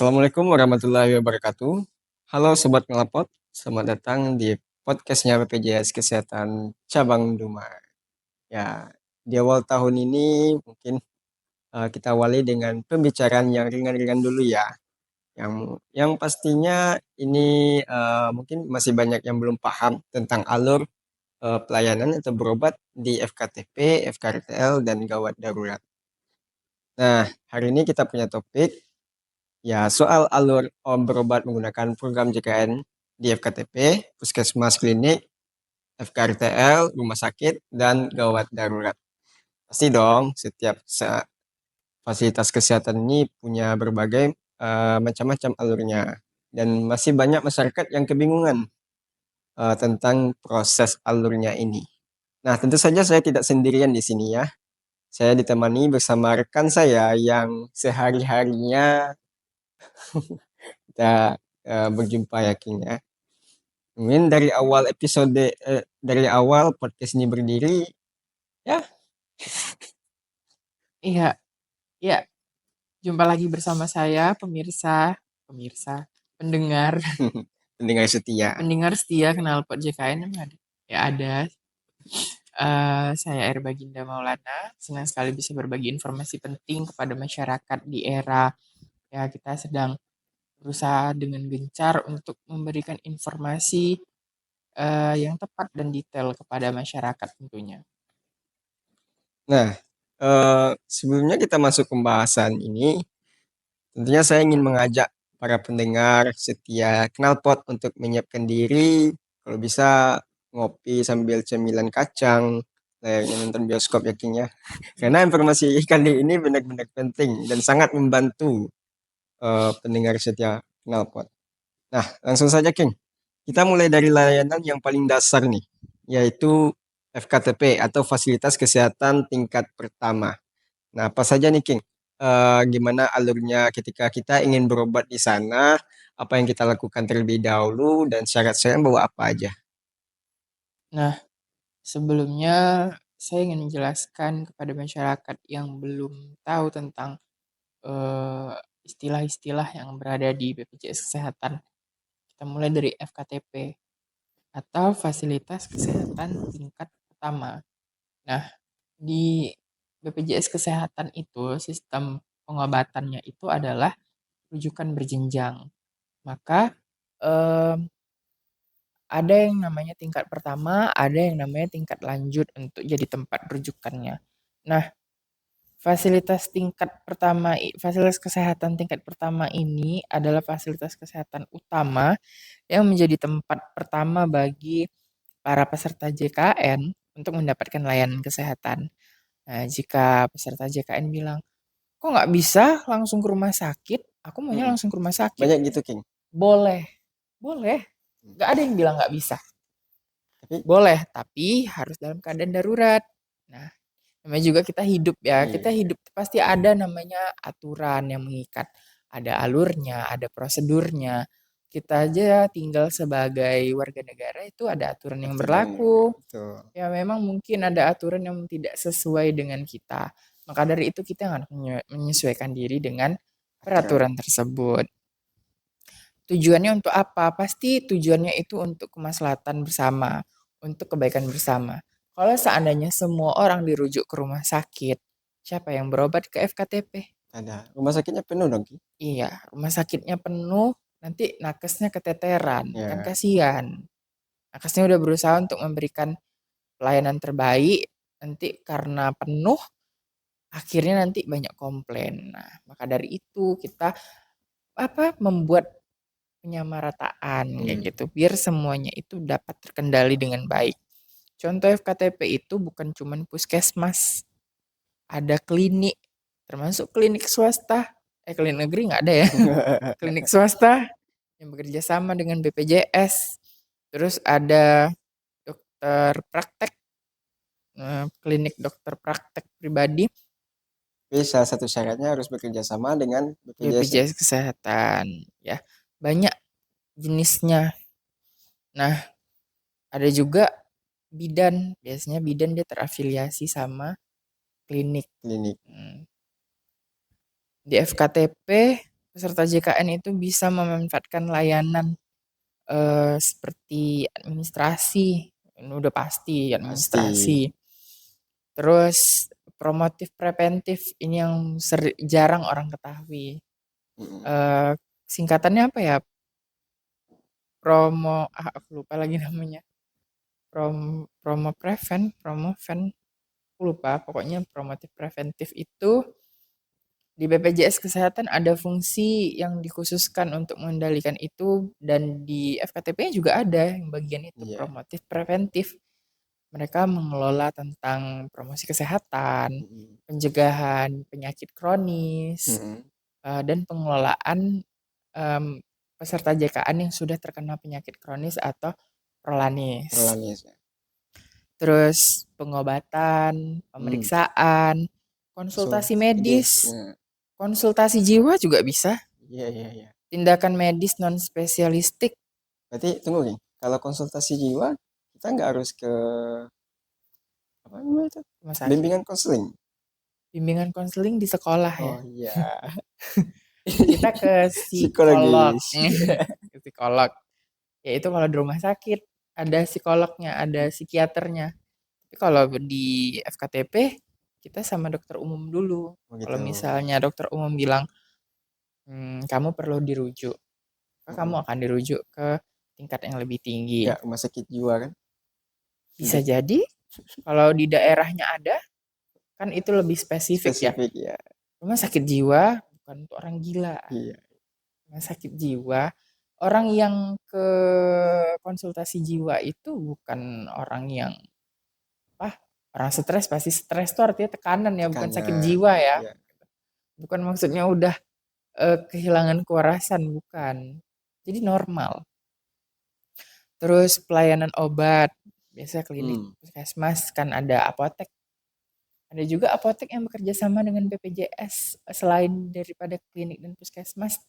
Assalamualaikum warahmatullahi wabarakatuh. Halo Sobat Ngelapot, selamat datang di podcastnya BPJS Kesehatan Cabang Dumai. Ya, di awal tahun ini mungkin kita awali dengan pembicaraan yang ringan-ringan dulu ya. Yang pastinya ini mungkin masih banyak yang belum paham tentang alur pelayanan atau berobat di FKTP, FKRTL, dan gawat darurat. Nah, hari ini kita punya topik. Ya, soal alur berobat menggunakan program JKN di FKTP, puskesmas klinik, FKRTL, rumah sakit, dan gawat darurat. Pasti dong, setiap fasilitas kesehatan ini punya berbagai macam-macam alurnya. Dan masih banyak masyarakat yang kebingungan tentang proses alurnya ini. Nah, tentu saja saya tidak sendirian di sini ya. Saya ditemani bersama rekan saya yang sehari-harinya kita berjumpa ya King ya. Mungkin dari awal podcast ini berdiri ya. Iya, iya. Jumpa lagi bersama saya, pendengar, Pendengar setia. pendengar setia Knalpot JKN emang ada. Ya ada. Saya Air Baginda Maulana, senang sekali bisa berbagi informasi penting kepada masyarakat di era ya kita sedang berusaha dengan gencar untuk memberikan informasi yang tepat dan detail kepada masyarakat tentunya. Nah, sebelumnya kita masuk pembahasan ini, tentunya saya ingin mengajak para pendengar setia Knalpot untuk menyiapkan diri, kalau bisa ngopi sambil cemilan kacang, layaknya nonton bioskop ya King ya. Karena informasi kali ini benar-benar penting dan sangat membantu pendengar setia Knalpot. Nah, langsung saja King. Kita mulai dari layanan yang paling dasar nih, yaitu FKTP atau Fasilitas Kesehatan Tingkat Pertama. Nah, apa saja nih King? Gimana alurnya ketika kita ingin berobat di sana? Apa yang kita lakukan terlebih dahulu dan syarat-syaratnya bawa apa aja? Nah, sebelumnya saya ingin menjelaskan kepada masyarakat yang belum tahu tentang eh, istilah-istilah yang berada di BPJS Kesehatan. Kita mulai dari FKTP atau Fasilitas Kesehatan Tingkat Pertama. Nah, di BPJS Kesehatan itu sistem pengobatannya itu adalah rujukan berjenjang. Maka eh, ada yang namanya tingkat pertama, ada yang namanya tingkat lanjut untuk jadi tempat rujukannya. Nah, fasilitas kesehatan tingkat pertama ini adalah fasilitas kesehatan utama yang menjadi tempat pertama bagi para peserta JKN untuk mendapatkan layanan kesehatan. Nah, jika peserta JKN bilang, kok nggak bisa langsung ke rumah sakit? Aku maunya Hmm, langsung ke rumah sakit. banyak gitu King. Boleh, boleh. Nggak ada yang bilang nggak bisa. Tapi Boleh, tapi harus dalam keadaan darurat. Nah, namanya juga kita hidup ya. iya, Kita hidup pasti ada namanya aturan yang mengikat. Ada alurnya, ada prosedurnya. Kita aja tinggal sebagai warga negara itu ada aturan yang aturannya berlaku. betul. Ya memang mungkin ada aturan yang tidak sesuai dengan kita. Maka dari itu kita harus menyesuaikan diri dengan Aturan. peraturan tersebut. Tujuannya untuk apa? Pasti tujuannya itu untuk kemaslahatan bersama, untuk kebaikan bersama. Kalau seandainya semua orang dirujuk ke rumah sakit, siapa yang berobat ke FKTP? Ada. Rumah sakitnya penuh dong King. Iya, rumah sakitnya penuh, nanti nakesnya keteteran, kan Ya, kasihan. Nakesnya udah berusaha untuk memberikan pelayanan terbaik, nanti karena penuh, akhirnya nanti banyak komplain. Nah, maka dari itu kita membuat penyamarataan kayak hmm, gitu biar semuanya itu dapat terkendali dengan baik. Contoh FKTP itu bukan cuman puskesmas, ada klinik, termasuk klinik swasta. Klinik negeri nggak ada ya. Klinik swasta yang bekerja sama dengan BPJS. Terus ada dokter praktek, klinik dokter praktek pribadi, tapi salah satu syaratnya harus bekerja sama dengan BPJS ya. BPJS Kesehatan. Ya, banyak jenisnya. Nah, ada juga bidan, biasanya bidan dia terafiliasi sama klinik. Klinik. Hmm. Di FKTP peserta JKN itu bisa memanfaatkan layanan seperti administrasi, udah pasti Pasti. administrasi. Terus promotif preventif ini yang jarang orang ketahui. Mm-mm. Singkatannya apa ya? Aku lupa lagi namanya. Promoven, aku lupa. Pokoknya promotif preventif itu di BPJS Kesehatan ada fungsi yang dikhususkan untuk mengendalikan itu dan di FKTP juga ada yang bagian itu Iya. promotif preventif. Mereka mengelola tentang promosi kesehatan, Mm-mm. pencegahan penyakit kronis, Mm-mm. dan pengelolaan em, peserta JKN yang sudah terkena penyakit kronis atau prolanis. Prolanis. Terus pengobatan, Hmm. pemeriksaan, So, konsultasi medis. medis, Nah, konsultasi jiwa juga bisa, iya, iya, iya. tindakan medis non spesialistik, Berarti tunggu nih, kalau konsultasi jiwa kita nggak harus ke apa namanya itu? rumah sakit, Bimbingan konseling. bimbingan konseling di sekolah ya. Oh iya. Kita ke psikolog, Psikologis. ke psikolog. Yaitu kalau di rumah sakit ada psikolognya, ada psikiaternya. Tapi kalau di FKTP kita sama dokter umum dulu. Oh Kalau gitu. misalnya dokter umum bilang, kamu perlu dirujuk, maka kamu Mm-mm. akan dirujuk ke tingkat yang lebih tinggi. Ya, rumah sakit jiwa kan? Bisa Udah jadi kalau di daerahnya ada, kan itu lebih spesifik ya. spesifik ya. Rumah sakit jiwa bukan untuk orang gila. Iya. Rumah sakit jiwa, orang yang ke konsultasi jiwa itu bukan orang yang apa? Orang stres, pasti stres itu artinya tekanan ya, bukan sakit Tekanan. jiwa ya. Ya. Bukan maksudnya udah kehilangan kewarasan, bukan. Jadi normal. Terus pelayanan obat, biasa klinik Hmm. puskesmas kan ada apotek. Ada juga apotek yang bekerja sama dengan BPJS selain daripada klinik dan puskesmas,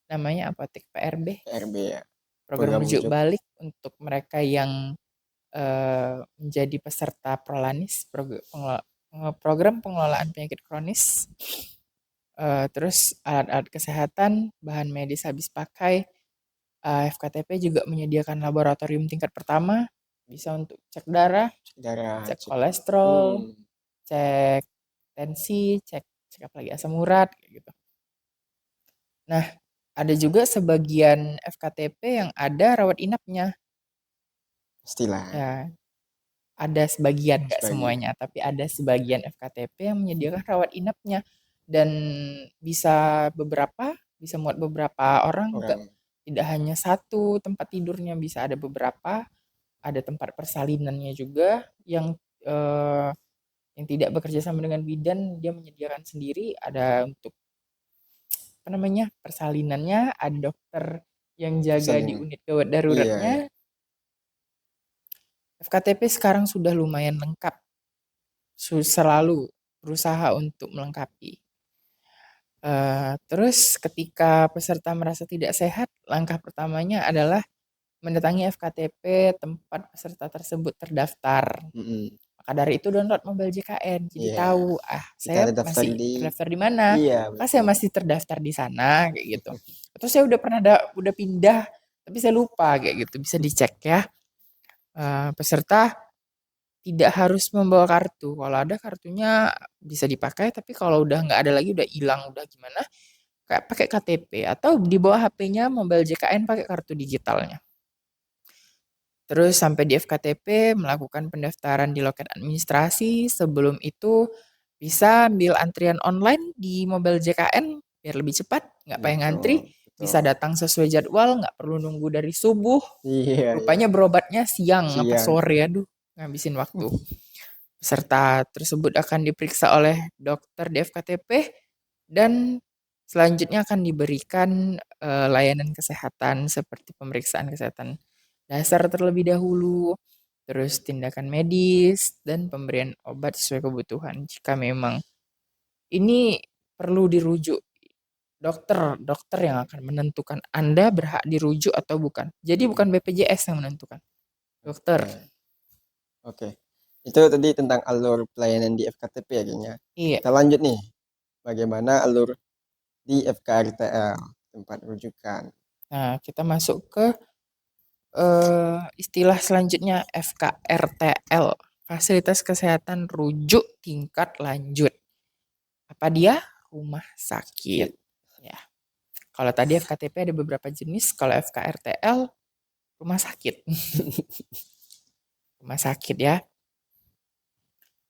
namanya apotek PRB, PRB ya. program Program rujuk rujuk. balik untuk mereka yang menjadi peserta prolanis, program pengelolaan penyakit kronis. Terus alat-alat kesehatan, bahan medis habis pakai. FKTP juga menyediakan laboratorium tingkat pertama, bisa untuk cek darah, Darah cek cek. kolesterol, Hmm. cek tensi, cek apa lagi asam urat kayak gitu. Nah, ada juga sebagian FKTP yang ada rawat inapnya. Pastilah. Ya, ada sebagian, nggak Sebagian. semuanya, tapi ada sebagian FKTP yang menyediakan rawat inapnya dan bisa muat beberapa orang, nggak Orang. tidak hanya satu tempat tidurnya, bisa ada beberapa, ada tempat persalinannya juga eh, yang tidak bekerja sama dengan bidan, dia menyediakan sendiri, ada untuk apa namanya persalinannya, ada dokter yang jaga di Persalinan. unit gawat Iya, iya. daruratnya. FKTP sekarang sudah lumayan lengkap, selalu berusaha untuk melengkapi. Terus ketika peserta merasa tidak sehat, langkah pertamanya adalah mendatangi FKTP tempat peserta tersebut terdaftar. Mm-mm. Maka dari itu download Mobile JKN. Jadi Iya. tahu, Kita saya ada daftar masih di. terdaftar di mana? Iya, Maka saya betul. masih terdaftar di sana kayak gitu. Atau saya udah pernah udah pindah tapi saya lupa kayak gitu. Bisa dicek ya. Peserta tidak harus membawa kartu. Kalau ada kartunya bisa dipakai, tapi kalau udah nggak ada lagi, udah hilang, udah gimana, kayak pakai KTP atau di bawah HP-nya Mobile JKN pakai kartu digitalnya. Terus sampai di FKTP melakukan pendaftaran di loket administrasi. Sebelum itu bisa ambil antrian online di Mobile JKN biar lebih cepat, nggak payah ngantri. Betul, Bisa betul. datang sesuai jadwal, nggak perlu nunggu dari subuh. Iya, iya. Rupanya berobatnya siang apa Siang. sore, aduh, ngabisin waktu. Peserta tersebut akan diperiksa oleh dokter di FKTP dan selanjutnya akan diberikan layanan kesehatan seperti pemeriksaan kesehatan dasar terlebih dahulu, terus tindakan medis dan pemberian obat sesuai kebutuhan. Jika memang ini perlu dirujuk, dokter yang akan menentukan Anda berhak dirujuk atau bukan. Jadi bukan BPJS yang menentukan, dokter. Oke. Oke. Itu tadi tentang alur pelayanan di FKTP ya, kayaknya. Iya. Kita lanjut nih. Bagaimana alur di FKRTL, tempat rujukan. Nah, kita masuk ke istilah selanjutnya FKRTL, Fasilitas Kesehatan Rujuk Tingkat Lanjut. Apa dia? Rumah sakit. Ya. Kalau tadi FKTP ada beberapa jenis, kalau FKRTL rumah sakit. Rumah sakit ya.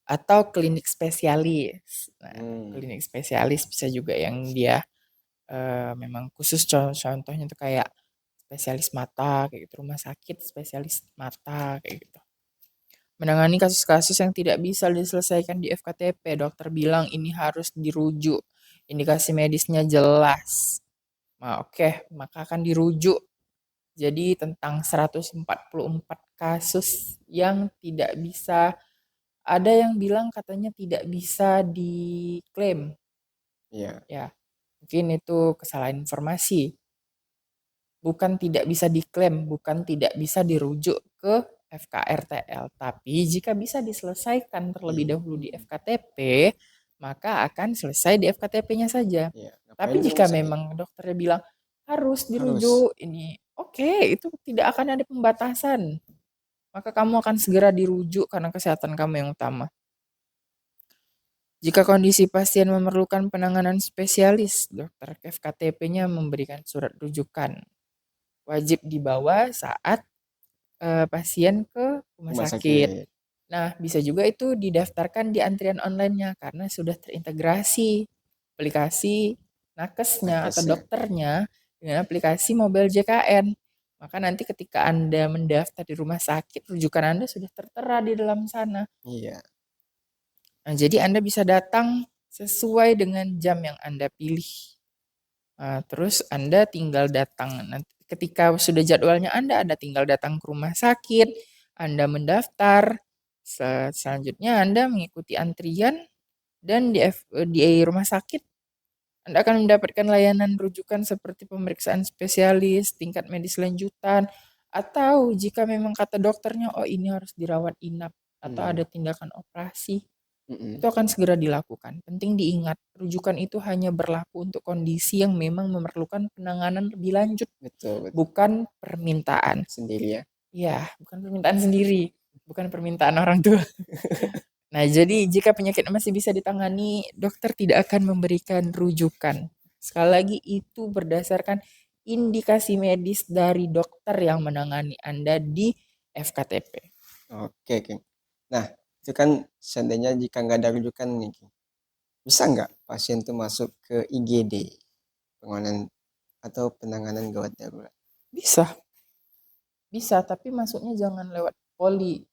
Atau klinik spesialis. Nah, klinik spesialis bisa juga yang dia memang khusus, contohnya tuh kayak spesialis mata kayak gitu, rumah sakit spesialis mata kayak gitu. Menangani kasus-kasus yang tidak bisa diselesaikan di FKTP, dokter bilang ini harus dirujuk, indikasi medisnya jelas. Nah, oke, maka akan dirujuk. Jadi tentang 144 kasus yang tidak bisa, ada yang bilang katanya tidak bisa diklaim. Iya. Ya, mungkin itu kesalahan informasi. Bukan tidak bisa diklaim, bukan tidak bisa dirujuk ke FKRTL. Tapi jika bisa diselesaikan terlebih dahulu di FKTP, maka akan selesai di FKTP-nya saja. Iya. Tapi Ngapain di jika rumah sakit? memang dokternya bilang harus Harus. dirujuk, ini oke, itu tidak akan ada pembatasan. Maka kamu akan segera dirujuk karena kesehatan kamu yang utama. Jika kondisi pasien memerlukan penanganan spesialis, dokter FKTP-nya memberikan surat rujukan. Wajib dibawa saat pasien ke rumah Rumah sakit. sakit. Nah, bisa juga itu didaftarkan di antrian online-nya karena sudah terintegrasi aplikasi nakesnya atau Nakesnya. dokternya dengan aplikasi mobile JKN. Maka nanti ketika Anda mendaftar di rumah sakit, rujukan Anda sudah tertera di dalam sana. Iya. Nah, jadi Anda bisa datang sesuai dengan jam yang Anda pilih. Nah, terus Anda tinggal datang. Nanti ketika sudah jadwalnya Anda tinggal datang ke rumah sakit, Anda mendaftar. Selanjutnya Anda mengikuti antrian dan di rumah sakit Anda akan mendapatkan layanan rujukan seperti pemeriksaan spesialis, tingkat medis lanjutan, atau jika memang kata dokternya, oh ini harus dirawat inap atau ada tindakan operasi, itu akan segera dilakukan. Penting diingat, rujukan itu hanya berlaku untuk kondisi yang memang memerlukan penanganan lebih lanjut, Betul, betul. bukan permintaan. Sendiri ya. Iya, bukan permintaan sendiri, bukan permintaan orang tua. Nah, jadi jika penyakit masih bisa ditangani, dokter tidak akan memberikan rujukan. Sekali lagi, itu berdasarkan indikasi medis dari dokter yang menangani Anda di FKTP. Oke, King. Nah, itu kan seandainya jika nggak ada rujukan nih, King. Bisa nggak pasien tuh masuk ke IGD, penanganan atau penanganan gawat darurat? Bisa, bisa, tapi masuknya jangan lewat poli.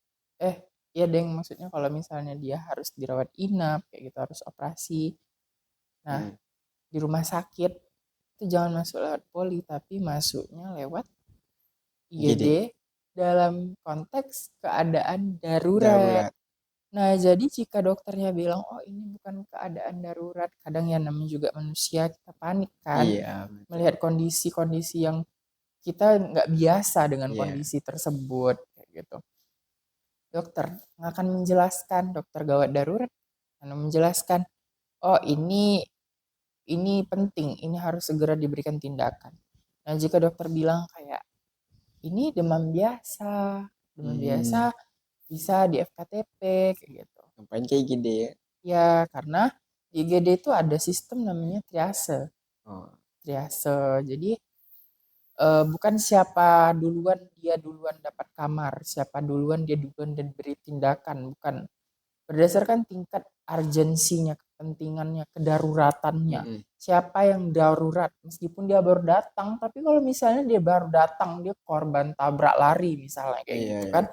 Ya deng, maksudnya kalau misalnya dia harus dirawat inap, kayak gitu, harus operasi. Nah, di rumah sakit, itu jangan masuk lewat poli, tapi masuknya lewat IGD dalam konteks keadaan darurat. Darurat. Nah, jadi jika dokternya bilang, oh ini bukan keadaan darurat, kadang ya namanya juga manusia, kita panik kan, Iya, betul. melihat kondisi-kondisi yang kita nggak biasa dengan Iya. kondisi tersebut, kayak gitu. Dokter akan menjelaskan, dokter gawat darurat akan menjelaskan, oh ini penting, ini harus segera diberikan tindakan. Nah, jika dokter bilang kayak, ini demam biasa bisa di FKTP kayak gitu. Ngapain kayak IGD ya? Ya, karena di IGD itu ada sistem namanya triase. Triase. Jadi bukan siapa duluan dia duluan dapat kamar, siapa duluan dia duluan dan beri tindakan, bukan. Berdasarkan tingkat urgensinya, kepentingannya, kedaruratannya. Siapa yang darurat, meskipun dia baru datang, tapi kalau misalnya dia baru datang, dia korban tabrak lari misalnya kayak gitu kan,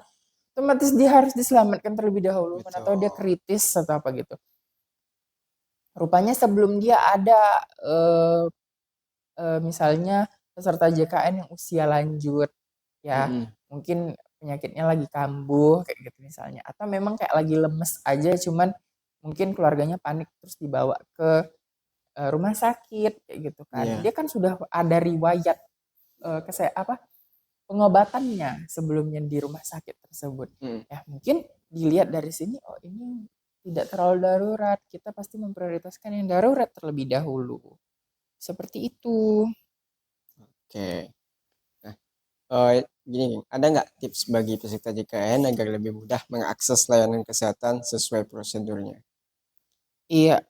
otomatis dia harus diselamatkan terlebih dahulu, atau dia kritis atau apa gitu. Rupanya sebelum dia ada misalnya peserta JKN yang usia lanjut, ya mungkin penyakitnya lagi kambuh kayak gitu misalnya, atau memang kayak lagi lemes aja, cuman mungkin keluarganya panik terus dibawa ke rumah sakit kayak gitu kan. Dia kan sudah ada riwayat pengobatannya sebelumnya di rumah sakit tersebut. Ya mungkin dilihat dari sini, oh ini tidak terlalu darurat, kita pasti memprioritaskan yang darurat terlebih dahulu. Seperti itu. Oke. Nah, gini, ada nggak tips bagi peserta JKN agar lebih mudah mengakses layanan kesehatan sesuai prosedurnya? Iya,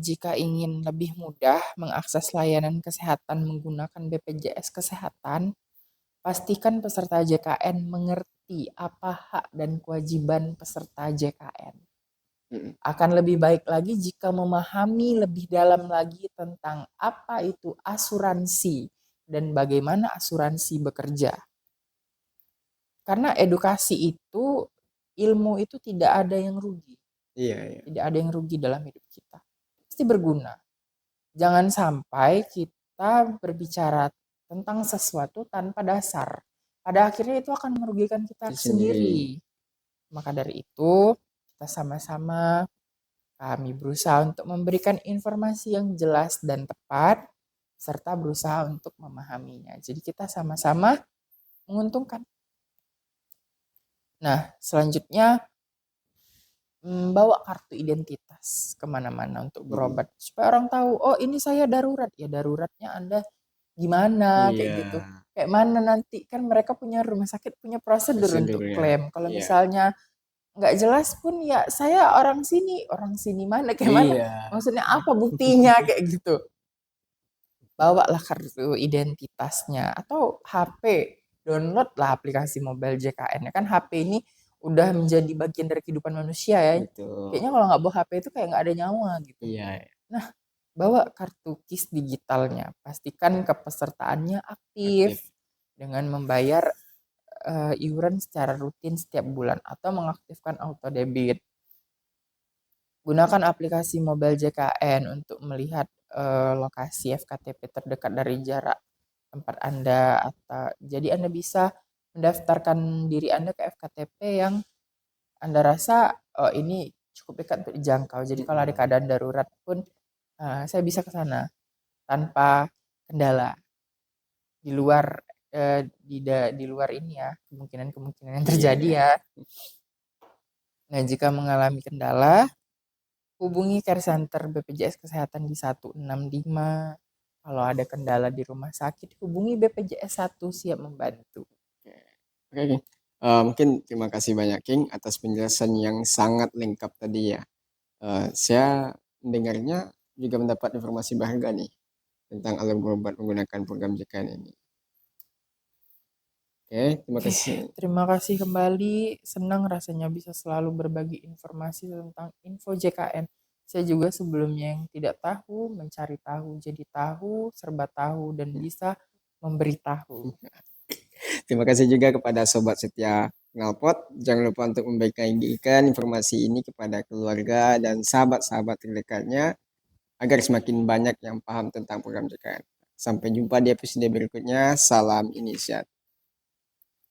jika ingin lebih mudah mengakses layanan kesehatan menggunakan BPJS Kesehatan, pastikan peserta JKN mengerti apa hak dan kewajiban peserta JKN. Mm-mm. Akan lebih baik lagi jika memahami lebih dalam lagi tentang apa itu asuransi dan bagaimana asuransi bekerja. Karena edukasi itu, ilmu itu tidak ada yang rugi. Iya, iya. Tidak ada yang rugi dalam hidup kita. Pasti berguna. Jangan sampai kita berbicara tentang sesuatu tanpa dasar. Pada akhirnya itu akan merugikan kita Itu sendiri. sendiri. Maka dari itu, kita sama-sama kami berusaha untuk memberikan informasi yang jelas dan tepat, serta berusaha untuk memahaminya. Jadi kita sama-sama menguntungkan. Nah, selanjutnya bawa kartu identitas kemana-mana untuk Mm-mm. berobat. Supaya orang tahu, oh ini saya darurat. Ya daruratnya Anda gimana, kayak Iya, gitu. Kayak mana nanti, kan mereka punya rumah sakit, punya prosedur untuk prosedurnya. klaim. Kalau Iya. misalnya nggak jelas pun ya saya orang sini mana, kayak mana. Iya. Maksudnya apa buktinya, kayak gitu. Bawalah kartu identitasnya atau HP, download lah aplikasi mobile JKN. Kan HP ini udah menjadi bagian dari kehidupan manusia ya. Betul. Kayaknya kalau nggak bawa HP itu kayak nggak ada nyawa gitu. Iya, Nah, bawa kartu KIS digitalnya. Pastikan kepesertaannya aktif. aktif dengan membayar iuran secara rutin setiap bulan atau mengaktifkan auto debit. Gunakan aplikasi mobile JKN untuk melihat lokasi FKTP terdekat dari jarak tempat Anda, atau jadi Anda bisa mendaftarkan diri Anda ke FKTP yang Anda rasa ini cukup dekat untuk dijangkau. Jadi kalau ada Mm-mm. keadaan darurat pun saya bisa ke sana tanpa kendala, di luar di luar ini ya, kemungkinan-kemungkinan yang terjadi Iya. ya. Nah, jika mengalami kendala, hubungi care center BPJS Kesehatan di 165. Kalau ada kendala di rumah sakit, hubungi BPJS 1, siap membantu. Oke, King. Mungkin terima kasih banyak King atas penjelasan yang sangat lengkap tadi ya. Saya mendengarnya juga mendapat informasi berharga nih tentang alat berobat menggunakan program JKN ini. Oke, terima Oke, kasih. terima kasih kembali. Senang rasanya bisa selalu berbagi informasi tentang info JKN. Saya juga sebelumnya yang tidak tahu, mencari tahu, jadi tahu, serba tahu, dan bisa memberi tahu. Terima kasih juga kepada sobat setia Ngalpot. Jangan lupa untuk membagikan informasi ini kepada keluarga dan sahabat-sahabat terdekatnya agar semakin banyak yang paham tentang program JKN. Sampai jumpa di episode berikutnya. Salam inisiatif.